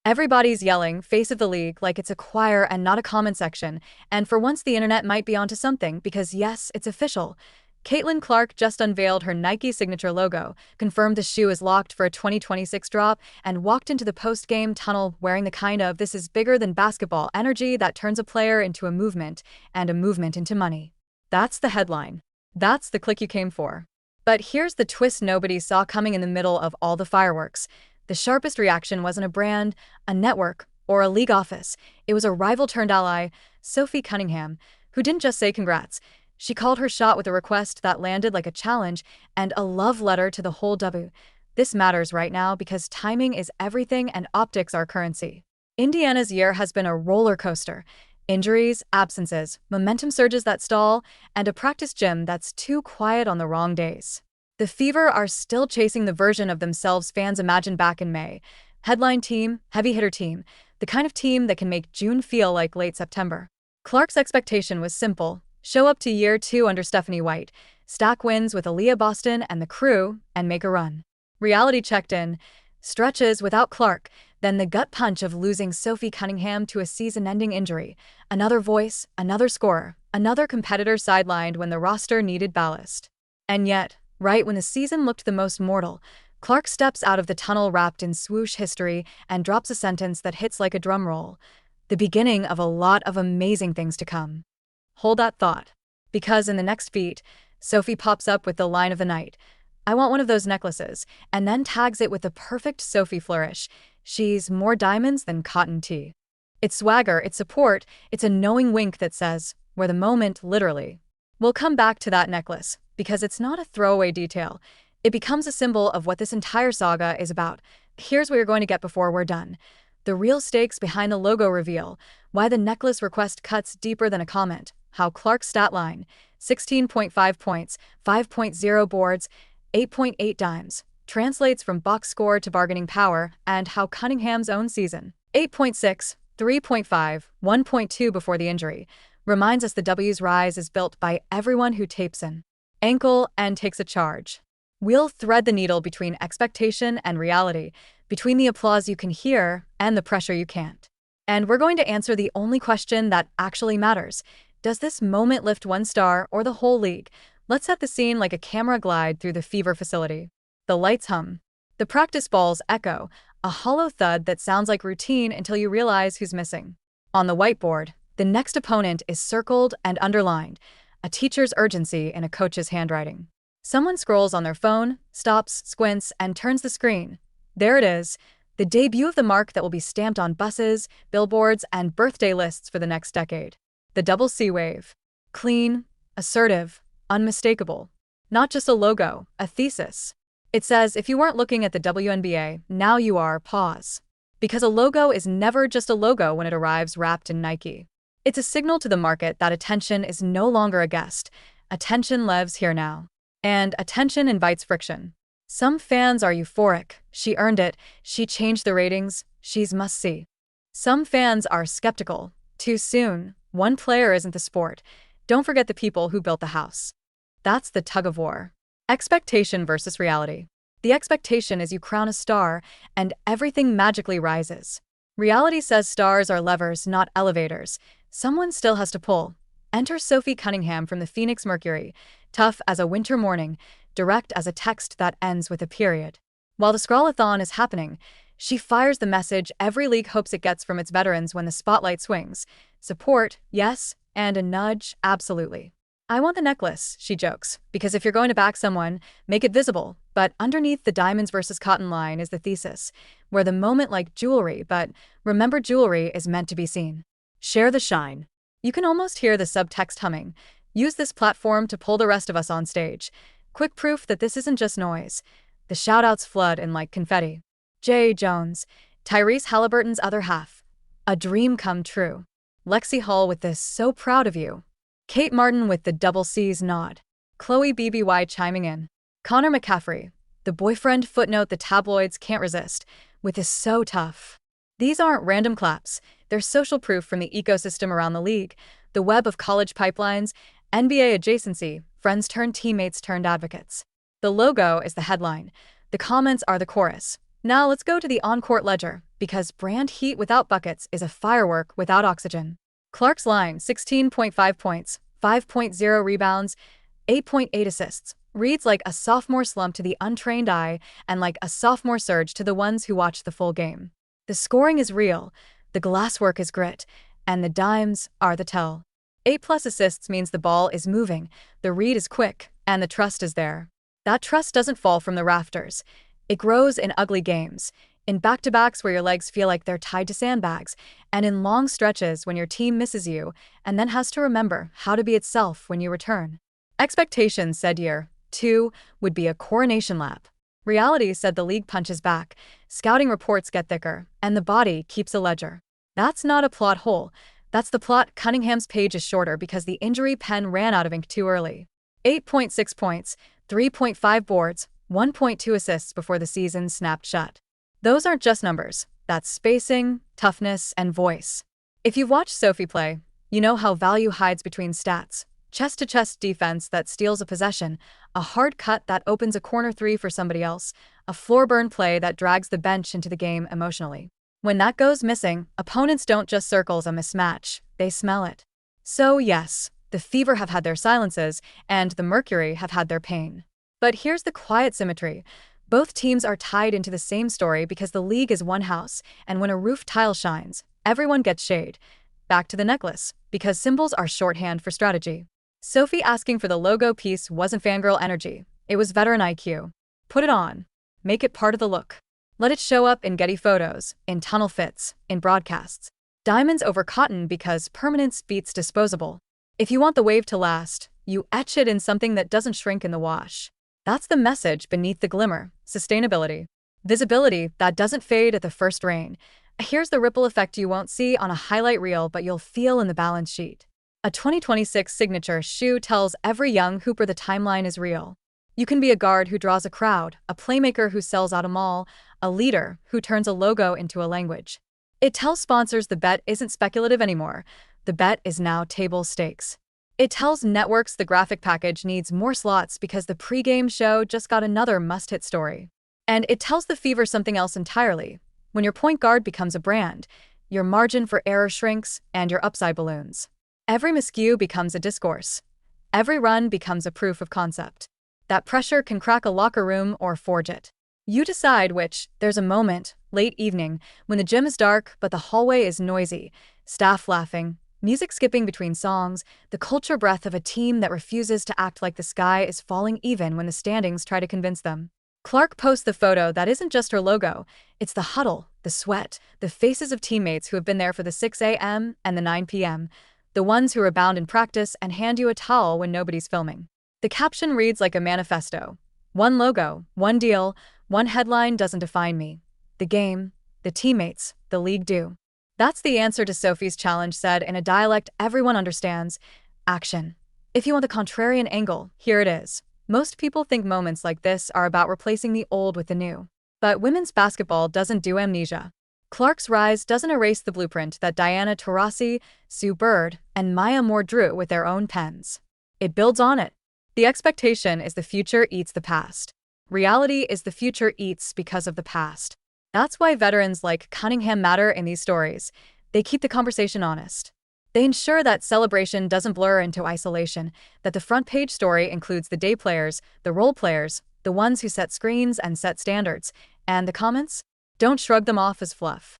Everybody's yelling, face of the league, like it's a choir and not a comment section, and for once the internet might be onto something, because yes, it's official. Caitlin Clark just unveiled her Nike signature logo, confirmed the shoe is locked for a 2026 drop, and walked into the post-game tunnel wearing the kind of "this is bigger than basketball" energy that turns a player into a movement, and a movement into money. That's the headline. That's the click you came for. But here's the twist nobody saw coming in the middle of all the fireworks. The sharpest reaction wasn't a brand, a network, or a league office. It was a rival turned ally, Sophie Cunningham, who didn't just say congrats. She called her shot with a request that landed like a challenge and a love letter to the whole W. This matters right now because timing is everything and optics are currency. Indiana's year has been a roller coaster. Injuries, absences, momentum surges that stall, and a practice gym that's too quiet on the wrong days. The Fever are still chasing the version of themselves fans imagined back in May. Headline team, heavy hitter team, the kind of team that can make June feel like late September. Clark's expectation was simple: show up to year 2 under Stephanie White, stack wins with Aaliyah Boston and the crew, and make a run. Reality checked in, stretches without Clark, then the gut punch of losing Sophie Cunningham to a season-ending injury. Another voice, another scorer, another competitor sidelined when the roster needed ballast. And yet, right when the season looked the most mortal, Clark steps out of the tunnel wrapped in swoosh history and drops a sentence that hits like a drum roll. The beginning of a lot of amazing things to come. Hold that thought. Because in the next beat, Sophie pops up with the line of the night. "I want one of those necklaces," and then tags it with the perfect Sophie flourish. She's more diamonds than cotton tee. It's swagger, it's support, it's a knowing wink that says, we're the moment, literally. We'll come back to that necklace, because it's not a throwaway detail. It becomes a symbol of what this entire saga is about. Here's what you're going to get before we're done. The real stakes behind the logo reveal, why the necklace request cuts deeper than a comment, how Clark's stat line, 16.5 points, 5.0 boards, 8.8 dimes, translates from box score to bargaining power, and how Cunningham's own season, 8.6, 3.5, 1.2 before the injury, reminds us the W's rise is built by everyone who tapes an ankle and takes a charge. We'll thread the needle between expectation and reality, between the applause you can hear and the pressure you can't. And we're going to answer the only question that actually matters. Does this moment lift one star or the whole league? Let's set the scene like a camera glide through the Fever facility. The lights hum. The practice balls echo, a hollow thud that sounds like routine until you realize who's missing. On the whiteboard, the next opponent is circled and underlined, a teacher's urgency in a coach's handwriting. Someone scrolls on their phone, stops, squints, and turns the screen. There it is, the debut of the mark that will be stamped on buses, billboards, and birthday lists for the next decade. The double C wave. Clean, assertive, unmistakable. Not just a logo, a thesis. It says, if you weren't looking at the WNBA, now you are, pause. Because a logo is never just a logo when it arrives wrapped in Nike. It's a signal to the market that attention is no longer a guest. Attention lives here now. And attention invites friction. Some fans are euphoric. She earned it. She changed the ratings. She's must-see. Some fans are skeptical. Too soon. One player isn't the sport. Don't forget the people who built the house. That's the tug-of-war. Expectation versus reality. The expectation is you crown a star, and everything magically rises. Reality says stars are levers, not elevators. Someone still has to pull. Enter Sophie Cunningham from the Phoenix Mercury, tough as a winter morning, direct as a text that ends with a period. While the scroll-a-thon is happening, she fires the message every league hopes it gets from its veterans when the spotlight swings. Support, yes, and a nudge, absolutely. "I want the necklace," she jokes, because if you're going to back someone, make it visible. But underneath the diamonds versus cotton line is the thesis, where the moment like jewelry, but remember jewelry is meant to be seen. Share the shine. You can almost hear the subtext humming. Use this platform to pull the rest of us on stage. Quick proof that this isn't just noise. The shoutouts flood in like confetti. Jay Jones, Tyrese Halliburton's other half. A dream come true. Lexi Hull with this "so proud of you." Kate Martin with the double C's nod. Chloe BBY chiming in. Connor McCaffrey, the boyfriend footnote the tabloids can't resist, with this "so tough." These aren't random claps. They're social proof from the ecosystem around the league, the web of college pipelines, NBA adjacency, friends turned teammates turned advocates. The logo is the headline. The comments are the chorus. Now let's go to the on-court ledger, because brand heat without buckets is a firework without oxygen. Clark's line, 16.5 points, 5.0 rebounds, 8.8 assists, reads like a sophomore slump to the untrained eye and like a sophomore surge to the ones who watch the full game. The scoring is real, the glasswork is grit, and the dimes are the tell. 8+ assists means the ball is moving, the read is quick, and the trust is there. That trust doesn't fall from the rafters. It grows in ugly games, in back-to-backs where your legs feel like they're tied to sandbags, and in long stretches when your team misses you and then has to remember how to be itself when you return. Expectations said year 2 would be a coronation lap. Reality said the league punches back, scouting reports get thicker, and the body keeps a ledger. That's not a plot hole. That's the plot. Cunningham's page is shorter because the injury pen ran out of ink too early. 8.6 points, 3.5 boards, 1.2 assists before the season snapped shut. Those aren't just numbers. That's spacing, toughness, and voice. If you've watched Sophie play, you know how value hides between stats. Chest-to-chest defense that steals a possession, a hard cut that opens a corner three for somebody else, a floor-burn play that drags the bench into the game emotionally. When that goes missing, opponents don't just circle a mismatch, they smell it. So yes, the Fever have had their silences, and the Mercury have had their pain. But here's the quiet symmetry. Both teams are tied into the same story because the league is one house, and when a roof tile shines, everyone gets shade. Back to the necklace, because symbols are shorthand for strategy. Sophie asking for the logo piece wasn't fangirl energy, it was veteran IQ. Put it on. Make it part of the look. Let it show up in Getty photos, in tunnel fits, in broadcasts. Diamonds over cotton because permanence beats disposable. If you want the wave to last, you etch it in something that doesn't shrink in the wash. That's the message beneath the glimmer: sustainability. Visibility that doesn't fade at the first rain. Here's the ripple effect you won't see on a highlight reel but you'll feel in the balance sheet. A 2026 signature shoe tells every young hooper the timeline is real. You can be a guard who draws a crowd, a playmaker who sells out a mall, a leader who turns a logo into a language. It tells sponsors the bet isn't speculative anymore. The bet is now table stakes. It tells networks the graphic package needs more slots because the pregame show just got another must-hit story. And it tells the Fever something else entirely. When your point guard becomes a brand, your margin for error shrinks and your upside balloons. Every miscue becomes a discourse. Every run becomes a proof of concept. That pressure can crack a locker room or forge it. You decide which. There's a moment, late evening, when the gym is dark but the hallway is noisy, staff laughing, music skipping between songs, the culture breath of a team that refuses to act like the sky is falling even when the standings try to convince them. Clark posts the photo that isn't just her logo, it's the huddle, the sweat, the faces of teammates who have been there for the 6 a.m. and the 9 p.m., the ones who are bound in practice and hand you a towel when nobody's filming. The caption reads like a manifesto. One logo, one deal, one headline doesn't define me. The game, the teammates, the league do. That's the answer to Sophie's challenge said in a dialect everyone understands. Action. If you want the contrarian angle, here it is. Most people think moments like this are about replacing the old with the new. But women's basketball doesn't do amnesia. Clark's rise doesn't erase the blueprint that Diana Taurasi, Sue Bird, and Maya Moore drew with their own pens. It builds on it. The expectation is the future eats the past. Reality is the future eats because of the past. That's why veterans like Cunningham matter in these stories. They keep the conversation honest. They ensure that celebration doesn't blur into isolation, that the front page story includes the day players, the role players, the ones who set screens and set standards, and the comments? Don't shrug them off as fluff.